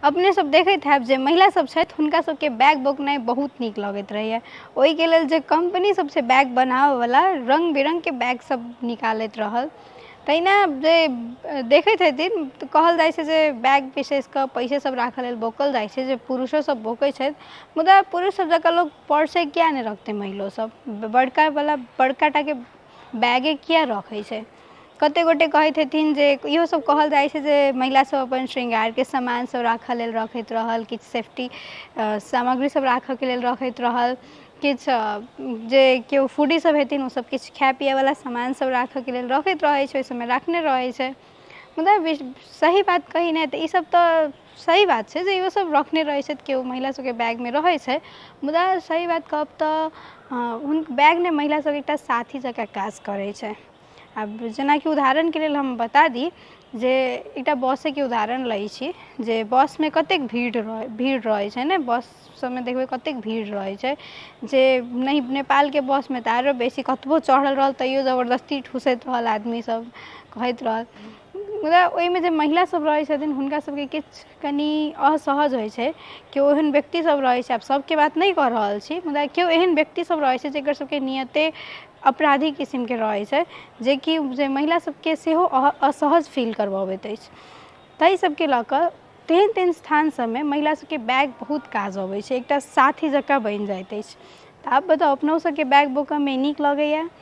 अपने सब देखैत हैब जे महिला सब छथि हुनका सबके बैग बोकनाइ बहुत नीक लगैत रहैए। ओहिके लेल जे कंपनी सब छै बैग बनाबैवला रंग बिरंगके बैग सब निकालैत रहल। तहिना जे देखैत हेथिन तऽ कहल जाइ छै जे बैग विशेष कऽ पैसे सब राखऽ लेल बोकल जाइ छै, जे पुरुषो सब बोकै छथि। मुदा पुरुष सब जकाँ लोग पर्से किया नहि रखतै महिलो सब, बड़का टाके बैगे किया रखै छै। कते गोटे कहैत हेथिन जे इहो सब कहल जाइ छै जे महिला सब अपन श्रृंगारके सामान सब राखऽ लेल रखैत रहल, किछु सेफ्टी सामग्री सब राखऽके लेल रखैत रहल, किछु जे केओ फूडी सब हेथिन ओ सब किछु खाए पिएवला सामान सब राखऽके लेल रखैत रहै छै, ओहि सबमे राखने रहै छै। मुदा सही बात कही नहि तऽ ई सब तऽ सही बात छै जे इहो सब रखने रहै छथि, केओ महिला सबके बैगमे रहै छै। मुदा सही बात कहब तऽ बैग ने महिला सब एकटा साथी जकाँ काज करै छै। आब जेनाकि उदाहरणके लेल हम बता दी जे एकटा बसेके उदाहरण लै छी, जे बसमे कतेक भीड़ रहै छै ने, बस सबमे देखबै कतेक भीड़ रहै छै, जे नहि नेपालके बसमे तऽ आरो बेसी, कतबो चढ़ल रहल तैयो जबरदस्ती ठूसैत रहल आदमी सब, कहैत रहल। मुदा ओहिमे जे महिला सब रहै छथिन हुनका सबके किछु कनि असहज होइ छै। केओ एहन व्यक्ति सब रहै छै, आब सबके बात नहि कऽ रहल छी, मुदा केओ एहन व्यक्ति सब रहै छै जेकर सबके नियते अपराधी किसिमके रहै छै, जेकि जे महिला सबके सेहो असहज फील करबबैत अछि। ताहि सबके लऽ कऽ तेहन तेहन स्थान सबमे महिला सबके बैग बहुत काज अबै छै, एकटा साथी जकाँ बनि जाइत अछि। तऽ आब बताउ अपनो सबके बैग बोकऽमे नीक लगैए?